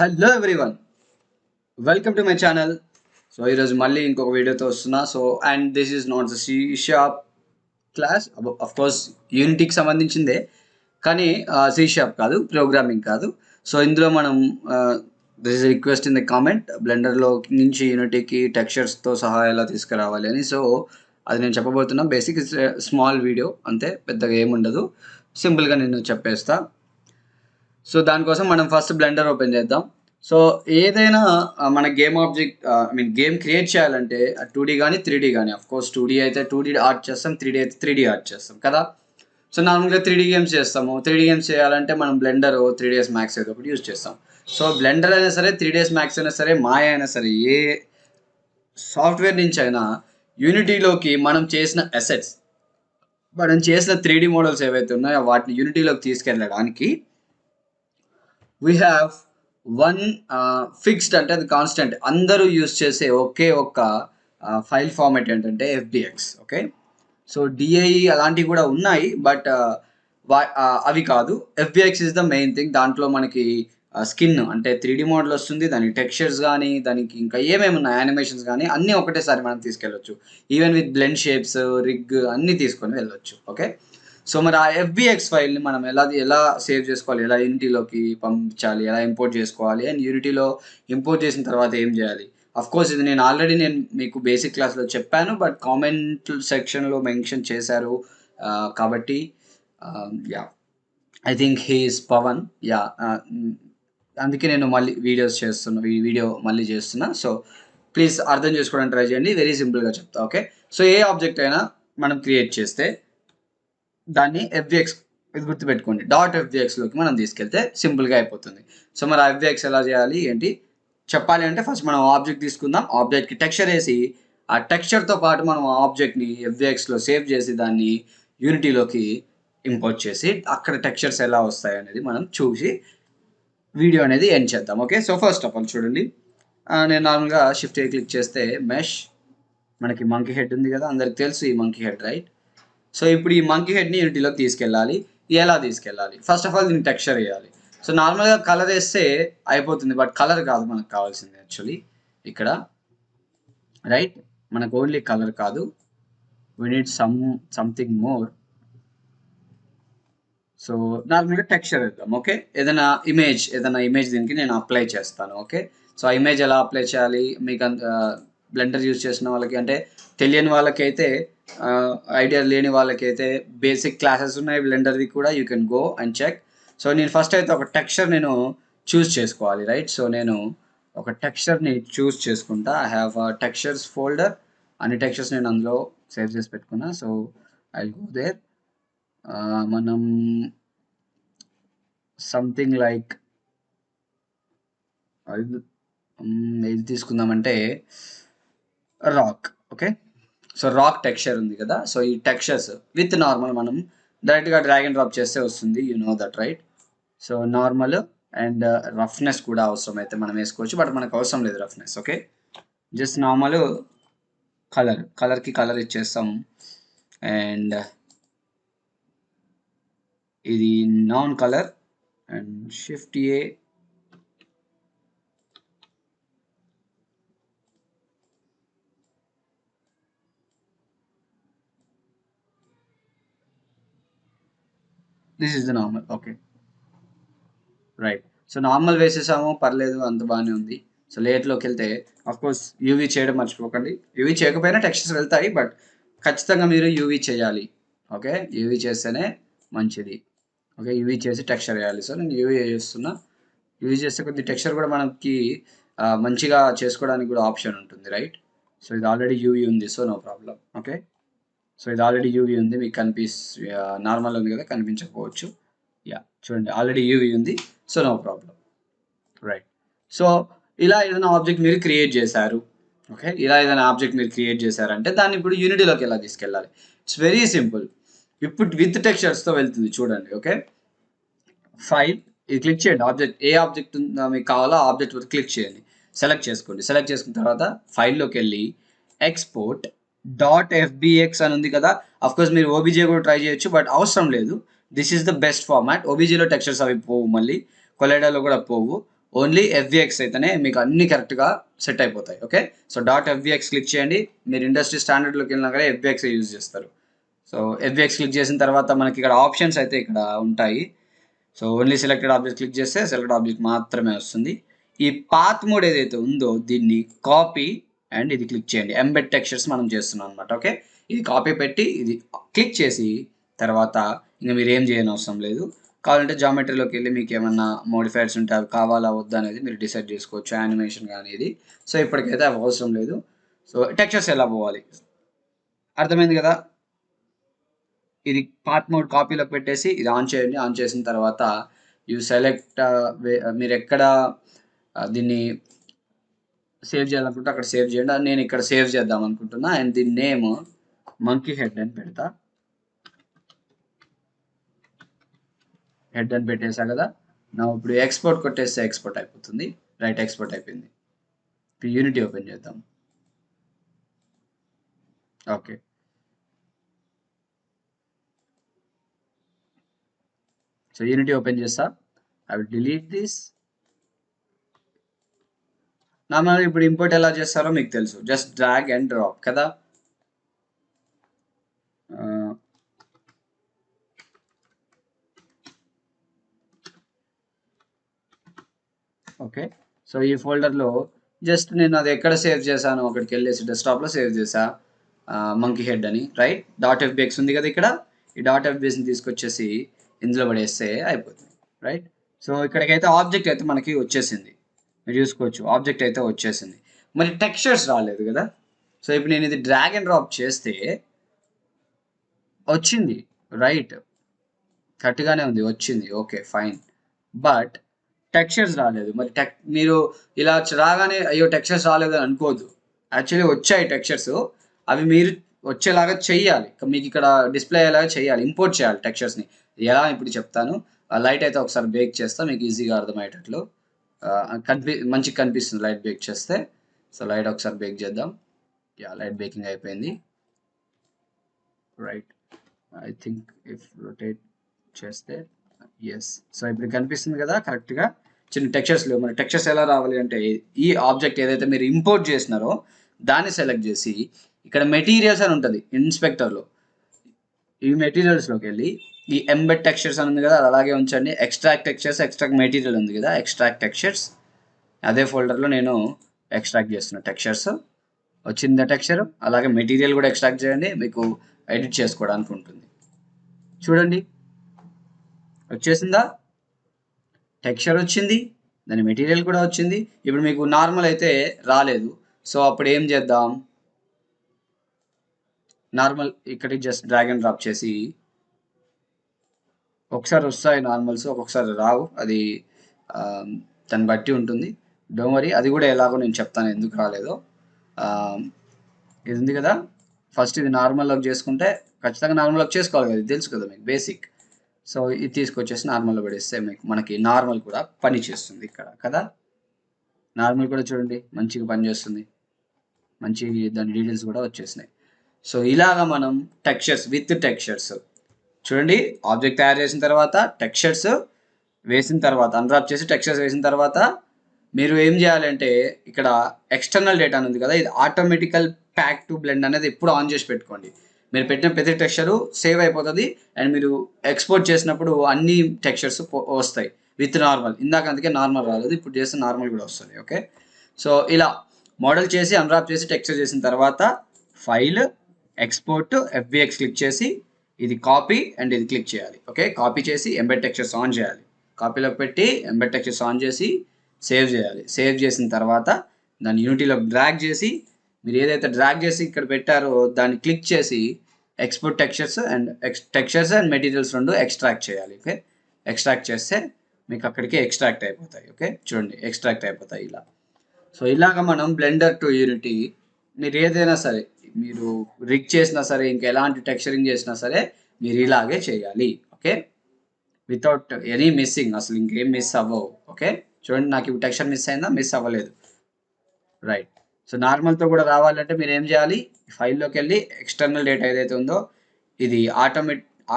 Hello everyone, welcome to my channel. So ఈరోజు మళ్ళీ ఇంకొక వీడియోతో వస్తున్నా. So and this is not the C sharp class, of course యూనిటీకి సంబంధించిందే, కానీ సి షాప్ కాదు, ప్రోగ్రామింగ్ కాదు. సో ఇందులో మనం this is request in the comment, బ్లెండర్లో నుంచి యూనిటీకి టెక్స్చర్స్తో సహా ఎలా తీసుకురావాలి అని. సో అది నేను చెప్పబోతున్నా. బేసిక్ స్మాల్ వీడియో అంతే, పెద్దగా ఏముండదు, సింపుల్గా నేను చెప్పేస్తా. సో దానికోసం మనం ఫస్ట్ బ్లెండర్ ఓపెన్ చేద్దాం. సో ఏదైనా మన గేమ్ ఆబ్జెక్ట్ గేమ్ క్రియేట్ చేయాలంటే 2D కానీ 3D కానీ, అఫ్ కోర్స్ 2D అయితే 2D ఆర్ట్ చేస్తాం, 3D అయితే 3D ఆర్ట్ చేస్తాం కదా. సో నార్మల్గా 3D గేమ్స్ చేస్తాము. 3D గేమ్స్ చేయాలంటే మనం బ్లెండర్ 3ds మ్యాక్స్ ఏదో ఒకటి యూజ్ చేస్తాం. సో బ్లెండర్ అయినా సరే, 3ds మ్యాక్స్ అయినా సరే, మాయా అయినా సరే, ఏ సాఫ్ట్వేర్ నుంచి అయినా యూనిటీలోకి మనం చేసిన అసెట్స్, మనం చేసిన 3D మోడల్స్ ఏవైతే ఉన్నాయో వాటిని యూనిటీలోకి తీసుకెళ్ళడానికి వీ హ్యావ్ వన్ ఫిక్స్డ్, అంటే అది కాన్స్టెంట్, అందరూ యూజ్ చేసే ఒకే ఒక్క ఫైల్ ఫార్మాట్ ఏంటంటే ఎఫ్బిఎక్స్. ఓకే, సో డిఐఈ అలాంటివి కూడా ఉన్నాయి, బట్ అవి కాదు. ఎఫ్బిఎక్స్ ఇస్ ద మెయిన్ థింగ్. దాంట్లో మనకి స్కిన్ అంటే 3D మోడల్ వస్తుంది, దానికి టెక్స్చర్స్ కానీ, దానికి ఇంకా ఏమేమి ఉన్నాయి, యానిమేషన్స్ కానీ అన్నీ ఒకటేసారి మనం తీసుకెళ్ళొచ్చు. ఈవెన్ విత్ బ్లెండ్ షేప్స్, రిగ్ అన్నీ తీసుకొని వెళ్ళొచ్చు. ఓకే, సో మరి ఆ ఎఫ్బిఎక్స్ ఫైల్ని మనం ఎలా సేవ్ చేసుకోవాలి, ఎలా యూనిటీలోకి పంపించాలి, ఎలా ఇంపోర్ట్ చేసుకోవాలి, అండ్ యూనిటీలో ఇంపోర్ట్ చేసిన తర్వాత ఏం చేయాలి. అఫ్ కోర్స్ ఇది నేను ఆల్రెడీ మీకు బేసిక్ క్లాస్లో చెప్పాను, బట్ కామెంట్ సెక్షన్లో మెన్షన్ చేశారు. కాబట్టి yeah, I think he is Pawan. Yeah, అందుకే నేను మళ్ళీ వీడియో మళ్ళీ చేస్తున్నా. సో ప్లీజ్ అర్థం చేసుకోవడానికి ట్రై చేయండి. వెరీ సింపుల్గా చెప్తా. ఓకే, సో ఏ ఆబ్జెక్ట్ అయినా మనం క్రియేట్ చేస్తే దాన్ని ఎఫ్బిఎక్స్, ఇది గుర్తుపెట్టుకోండి, డాట్ ఎఫ్బిఎక్స్లోకి మనం తీసుకెళ్తే సింపుల్గా అయిపోతుంది. సో మరి ఆ ఎఫ్బిఎక్స్ ఎలా చేయాలి ఏంటి చెప్పాలి అంటే, ఫస్ట్ మనం ఆబ్జెక్ట్ తీసుకుందాం. ఆబ్జెక్ట్కి టెక్స్చర్ వేసి, ఆ టెక్స్చర్తో పాటు మనం ఆ ఆబ్జెక్ట్ని ఎఫ్బిఎక్స్లో సేవ్ చేసి దాన్ని యూనిటీలోకి ఇంపోర్ట్ చేసి అక్కడ టెక్స్చర్స్ ఎలా వస్తాయి అనేది మనం చూసి వీడియో అనేది ఎండ్ చేద్దాం. Okay, so first of all చూడండి, నేను నార్మల్గా షిఫ్ట్ క్లిక్ చేస్తే మెష్, మనకి మంకీ హెడ్ ఉంది కదా, అందరికి తెలుసు ఈ మంకీ హెడ్, రైట్? సో ఇప్పుడు ఈ మంకీ హెడ్ని యూనిటీలోకి తీసుకెళ్ళాలి. ఎలా తీసుకెళ్ళాలి? ఫస్ట్ ఆఫ్ ఆల్ దీన్ని టెక్స్చర్ వేయాలి. సో నార్మల్గా కలర్ వేస్తే అయిపోతుంది, బట్ కలర్ కాదు మనకు కావాల్సింది యాక్చువల్లీ ఇక్కడ, రైట్? మనకు ఓన్లీ కలర్ కాదు, we need something more. So నార్మల్గా టెక్స్చర్ వేద్దాం. ఓకే, ఏదైనా ఇమేజ్ దీనికి నేను అప్లై చేస్తాను. ఓకే, సో ఆ ఇమేజ్ ఎలా అప్లై చేయాలి మీకు బ్లెండర్ యూజ్ చేసిన వాళ్ళకి, అంటే తెలియని వాళ్ళకైతే, ఐడియా లేని వాళ్ళకైతే బేసిక్ క్లాసెస్ ఉన్నాయి బ్లెండర్ది కూడా, you can go and check. So నేను ఫస్ట్ అయితే ఒక టెక్స్చర్ నేను చూస్ చేసుకోవాలి, రైట్? సో నేను ఒక టెక్స్చర్ని చూస్ చేసుకుంటా. ఐ హ్యావ్ టెక్స్చర్స్ ఫోల్డర్, అన్ని టెక్స్చర్స్ నేను అందులో సేవ్ చేసి పెట్టుకున్నా. So I go there. మనం సంథింగ్ లైక్ ఏది తీసుకుందామంటే rock. Okay, so rock texture ఉంది కదా, సో ఈ టెక్స్చర్స్ విత్ నార్మల్ మనం డైరెక్ట్గా డ్రాగ్ అండ్ డ్రాప్ చేస్తే వస్తుంది, you know that, right? So normal and roughness కూడా అవసరం అయితే మనం వేసుకోవచ్చు, బట్ మనకు అవసరం లేదు రఫ్నెస్. ఓకే, జస్ట్ నార్మల్ కలర్కి కలర్ ఇచ్చేస్తాం. అండ్ ఇది non colour, and shift A, this is the normal. Okay, right. So normal వేసేసాము, పర్లేదు, అంత బాగానే ఉంది. సో లేట్లోకి వెళ్తే కోర్స్ యూవీ చేయడం మర్చిపోకండి. యూవీ చేయకపోయినా టెక్స్చర్స్ వెళ్తాయి, బట్ ఖచ్చితంగా మీరు యూవీ చేయాలి. ఓకే, యూవీ చేస్తేనే మంచిది. ఓకే, యూవీ చేసి టెక్స్చర్ వేయాలి. సో నేను యూవీ చేస్తున్నా. యూవీ చేస్తే కొద్ది టెక్స్చర్ కూడా మనకి మంచిగా చేసుకోవడానికి కూడా ఆప్షన్ ఉంటుంది, రైట్? సో ఇది ఆల్రెడీ యూవీ ఉంది, so no problem. Okay, so ఇది ఆల్రెడీ యూవీ ఉంది, మీకు నార్మల్ ఉంది కదా, కనిపించకపోవచ్చు. యా, చూడండి ఆల్రెడీ యూవీ ఉంది, so no problem, right? So ఇలా ఏదైనా ఆబ్జెక్ట్ మీరు క్రియేట్ చేశారు. ఓకే, ఇలా ఏదైనా ఆబ్జెక్ట్ మీరు క్రియేట్ చేశారంటే దాన్ని ఇప్పుడు యూనిటీలోకి ఎలా తీసుకెళ్ళాలి? It's very simple. ఇప్పుడు విత్ టెక్స్చర్స్తో వెళ్తుంది, చూడండి. ఓకే, ఫైల్, ఇది క్లిక్ చేయండి. ఏ ఆబ్జెక్ట్ మీకు కావాలో ఆ ఆబ్జెక్ట్ వరకు క్లిక్ చేయండి, సెలెక్ట్ చేసుకోండి. సెలెక్ట్ చేసుకున్న తర్వాత ఫైల్లోకి వెళ్ళి ఎక్స్పోర్ట్ డాట్ ఎఫ్బిఎక్స్ అని ఉంది కదా. అఫ్కోర్స్ మీరు ఓబీజే కూడా ట్రై చేయొచ్చు, బట్ అవసరం లేదు. This is the best format. ఓబీజీలో టెక్స్చర్స్ అవి పోవు, మళ్ళీ కొలైడాలో కూడా పోవు. ఓన్లీ ఎఫ్విఎక్స్ అయితేనే మీకు అన్ని కరెక్ట్గా సెట్ అయిపోతాయి. ఓకే, సో డాట్ ఎఫ్విఎక్స్ క్లిక్ చేయండి. మీరు ఇండస్ట్రీ స్టాండర్డ్లోకి వెళ్ళినా కూడా ఎఫ్విఎక్స్ యూజ్ చేస్తారు. సో ఎఫ్విఎక్స్ క్లిక్ చేసిన తర్వాత మనకి ఇక్కడ ఆప్షన్స్ అయితే ఇక్కడ ఉంటాయి. So only selected object click చేస్తే సెలెక్టెడ్ ఆబ్జెక్ట్ మాత్రమే వస్తుంది. ఈ పాత్ మోడ్ ఏదైతే ఉందో దీన్ని కాపీ అండ్ ఇది క్లిక్ చేయండి. ఎంబెడ్ టెక్స్చర్స్ మనం చేస్తున్నాం అనమాట. ఓకే, ఇది కాపీ పెట్టి ఇది క్లిక్ చేసి తర్వాత ఇంకా మీరు ఏం చేయని అవసరం లేదు. కావాలంటే జామెట్రీలోకి వెళ్ళి మీకు ఏమన్నా మోడిఫైర్స్ ఉంటే అవి కావాలా వద్దా అనేది మీరు డిసైడ్ చేసుకోవచ్చు, యానిమేషన్ కానీ ఇది. సో ఇప్పటికైతే అవి అవసరం లేదు. సో టెక్స్చర్స్ ఎలా పోవాలి అర్థమైంది కదా. ఇది పార్ట్ మోడ్ కాపీలోకి పెట్టేసి ఇది ఆన్ చేయండి. ఆన్ చేసిన తర్వాత యూ సెలెక్ట్ మీరు ఎక్కడ దీన్ని సేవ్ చేయాలనుకుంటే అక్కడ సేవ్ చేయండి. నేను ఇక్కడ సేవ్ చేద్దాం అనుకుంటున్నా అండ్ దీని నేమ్ మంకీ హెడ్ అని పెడతా. హెడ్ అని పెట్టేసా కదా. నా ఇప్పుడు ఎక్స్పోర్ట్ కొట్టేస్తే ఎక్స్పోర్ట్ అయిపోతుంది. రైట్, ఎక్స్పోర్ట్ అయిపోయింది. ఇప్పుడు యూనిటీ ఓపెన్ చేద్దాం. ఓకే, సో యూనిటీ ఓపెన్ చేస్తా. I will delete this. నార్మల్గా ఇప్పుడు ఇంపోర్ట్ ఎలా చేస్తారో మీకు తెలుసు, జస్ట్ డ్రాగ్ అండ్ డ్రాప్ కదా. ఓకే, సో ఈ ఫోల్డర్లో జస్ట్ నేను అది ఎక్కడ సేవ్ చేశాను అక్కడికి వెళ్ళేసి డెస్క్టాప్లో సేవ్ చేసా మంకీ హెడ్ అని. రైట్, డాట్ ఎఫ్బిఎక్స్ ఉంది కదా ఇక్కడ. ఈ డాట్ ఎఫ్బిఎక్స్ని తీసుకొచ్చేసి ఇందులో పడేస్తే అయిపోతుంది. రైట్, సో ఇక్కడికైతే ఆబ్జెక్ట్ అయితే మనకి వచ్చేసింది. మీరు చూసుకోవచ్చు ఆబ్జెక్ట్ అయితే వచ్చేసింది. మరి టెక్స్చర్స్ రాలేదు కదా. సో ఇప్పుడు నేను ఇది డ్రాగ్ అండ్ డ్రాప్ చేస్తే వచ్చింది. రైట్, కరెక్ట్గానే ఉంది, వచ్చింది. ఓకే ఫైన్, బట్ టెక్స్చర్స్ రాలేదు. మరి మీరు ఇలా రాగానే అయ్యో టెక్స్చర్స్ రాలేదు అని అనుకోవద్దు. యాక్చువల్లీ వచ్చాయి టెక్స్చర్స్, అవి మీరు వచ్చేలాగా చెయ్యాలి. మీకు ఇక్కడ డిస్ప్లే అయ్యేలాగా చేయాలి, ఇంపోర్ట్ చేయాలి టెక్స్చర్స్ని. ఎలా ఇప్పుడు చెప్తాను. లైట్ అయితే ఒకసారి బేక్ చేస్తా మీకు ఈజీగా అర్థమయ్యేటట్లు. మంచిగా కనిపిస్తుంది లైట్ బేక్ చేస్తే. సో లైట్ ఒకసారి బేక్ చేద్దాం. యా, లైట్ బేకింగ్ అయిపోయింది. Right, I think if rotate చేస్తే ఎస్. సో ఇప్పుడు కనిపిస్తుంది కదా కరెక్ట్గా. చిన్న టెక్స్చర్స్ లేవు. మరి టెక్స్చర్స్ ఎలా రావాలి అంటే ఈ ఆబ్జెక్ట్ ఏదైతే మీరు ఇంపోర్ట్ చేసినారో దాన్ని సెలెక్ట్ చేసి ఇక్కడ మెటీరియల్స్ అని ఉంటుంది ఇన్స్పెక్టర్లో. ఈ మెటీరియల్స్లోకి వెళ్ళి ఈ ఎంబెడ్ టెక్స్చర్స్ అని ఉంది కదా, అది అలాగే ఉంచండి. ఎక్స్ట్రాక్ట్ టెక్స్చర్స్, ఎక్స్ట్రాక్ట్ మెటీరియల్ ఉంది కదా, ఎక్స్ట్రాక్ట్ టెక్స్చర్స్. అదే ఫోల్డర్లో నేను ఎక్స్ట్రాక్ట్ చేస్తున్న టెక్స్చర్స్. వచ్చిందా టెక్స్చర్. అలాగే మెటీరియల్ కూడా ఎక్స్ట్రాక్ట్ చేయండి, మీకు ఎడిట్ చేసుకోవడానికి ఉంటుంది. చూడండి వచ్చేసిందా, టెక్స్చర్ వచ్చింది, దాని మెటీరియల్ కూడా వచ్చింది. ఇప్పుడు మీకు నార్మల్ అయితే రాలేదు. సో అప్పుడు ఏం చేద్దాం, నార్మల్ ఇక్కడికి జస్ట్ డ్రాగ్ అండ్ డ్రాప్ చేసి ఒకసారి వస్తాయి నార్మల్స్, ఒక్కొక్కసారి రావు. అది దాన్ని బట్టి ఉంటుంది. డోంట్ వరీ, అది కూడా ఎలాగో నేను చెప్తాను ఎందుకు రాలేదో. ఇది ఉంది కదా, ఫస్ట్ ఇది నార్మల్లోకి చేసుకుంటే ఖచ్చితంగా నార్మల్లోకి చేసుకోవాలి కదా, ఇది తెలుసు కదా మీకు బేసిక్. సో ఇది తీసుకొచ్చేసి నార్మల్లో పడేస్తే మనకి నార్మల్ కూడా పని చేస్తుంది ఇక్కడ కదా. నార్మల్ కూడా చూడండి మంచిగా పనిచేస్తుంది, మంచి దాని డీటెయిల్స్ కూడా వచ్చేసినాయి. సో ఇలాగా మనం టెక్స్చర్స్ విత్ టెక్స్చర్స్ చూడండి. ఆబ్జెక్ట్ తయారు చేసిన తర్వాత టెక్స్చర్స్ వేసిన తర్వాత అన్రాప్ చేసి టెక్స్చర్స్ వేసిన తర్వాత మీరు ఏం చేయాలంటే ఇక్కడ ఎక్స్టర్నల్ డేటా ఉంది కదా, ఇది ఆటోమేటికల్ ప్యాక్ టు బ్లెండ్ అనేది ఎప్పుడు ఆన్ చేసి పెట్టుకోండి. మీరు పెట్టిన ప్రతి టెక్స్చరు సేవ్ అయిపోతుంది అండ్ మీరు ఎక్స్పోర్ట్ చేసినప్పుడు అన్ని టెక్స్చర్స్ వస్తాయి విత్ నార్మల్. ఇందాక అందుకే నార్మల్ రాలేదు, ఇప్పుడు చేస్తే నార్మల్ కూడా వస్తుంది. ఓకే, సో ఇలా మోడల్ చేసి అన్రాప్ చేసి టెక్స్చర్ చేసిన తర్వాత ఫైల్, ఎక్స్పోర్ట్, ఎఫ్బిఎక్స్ క్లిక్ చేసి ఇది కాపీ అండ్ ఇది క్లిక్ చేయాలి. ఓకే, కాపీ చేసి ఎంబెడ్ టెక్స్చర్స్ ఆన్ చేయాలి. కాపీలోకి పెట్టి ఎంబెడ్ టెక్స్చర్స్ ఆన్ చేసి సేవ్ చేయాలి. సేవ్ చేసిన తర్వాత దాన్ని యూనిటీలోకి డ్రాగ్ చేసి మీరు ఏదైతే డ్రాగ్ చేసి ఇక్కడ పెట్టారో దాన్ని క్లిక్ చేసి ఎక్స్పోర్ట్ టెక్స్చర్స్ అండ్ మెటీరియల్స్ రెండు ఎక్స్ట్రాక్ట్ చేయాలి. ఓకే, ఎక్స్ట్రాక్ట్ చేస్తే మీకు అక్కడికి ఎక్స్ట్రాక్ట్ అయిపోతాయి. ఓకే చూడండి ఎక్స్ట్రాక్ట్ అయిపోతాయి ఇలా. సో ఇలాగ మనం బ్లెండర్ టు యూనిటీ మీరు ఏదైనా సరే, మీరు రిగ్ చేసినా సరే, ఇంకా ఎలాంటి టెక్స్చరింగ్ చేసినా సరే మీరు ఇలాగే చేయాలి. ఓకే, వితౌట్ ఎనీ మిస్సింగ్, అసలు ఇంకేం మిస్ అవ్వవు. ఓకే చూడండి నాకు ఇప్పుడు టెక్స్చర్ మిస్ అయిందా, మిస్ అవ్వలేదు. రైట్, సో నార్మల్తో కూడా రావాలంటే మీరు ఏం చేయాలి, ఫైల్లోకి వెళ్ళి ఎక్స్టర్నల్ డేటా ఏదైతే ఉందో ఇది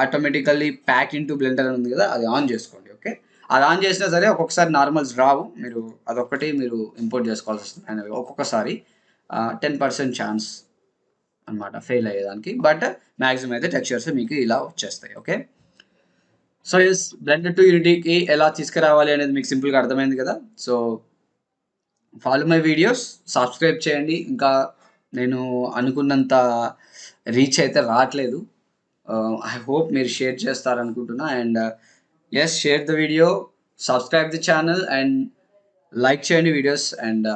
automatically pack in to Blender అని ఉంది కదా, అది ఆన్ చేసుకోండి. ఓకే, అది ఆన్ చేసినా సరే ఒక్కొక్కసారి నార్మల్స్ రావు, మీరు అదొక్కటి మీరు ఇంపోర్ట్ చేసుకోవాల్సి వస్తుంది అనేవి ఒక్కొక్కసారి 10% ఛాన్స్ అనమాట ఫెయిల్ అయ్యేదానికి. బట్ మ్యాక్సిమం అయితే టెక్స్చర్స్ మీకు ఇలా వచ్చేస్తాయి. Okay, so yes blender to యూనిటీకి ఎలా తీసుకురావాలి అనేది మీకు సింపుల్గా అర్థమైంది కదా. So follow my videos, subscribe చేయండి. ఇంకా నేను అనుకున్నంత రీచ్ అయితే రావట్లేదు. ఐ హోప్ మీరు షేర్ చేస్తారనుకుంటున్నా. And yes, share the video, subscribe the channel and like చేయండి వీడియోస్. అండ్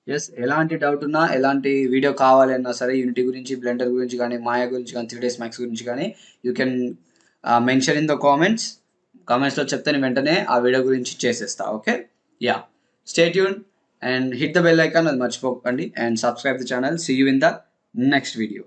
ఎస్, ఎలాంటి డౌట్ ఉన్నా, ఎలాంటి వీడియో కావాలన్నా సరే, యూనిటీ గురించి, బ్లెండర్ గురించి కానీ, మాయా గురించి కానీ, 3ds Max గురించి కానీ, you can mention in the కామెంట్స్లో చెప్తే నేను వెంటనే ఆ వీడియో గురించి చేసేస్తా. Okay, yeah, stay tune and hit the bell icon, అది మర్చిపోకండి. And subscribe the channel. See you in the next video.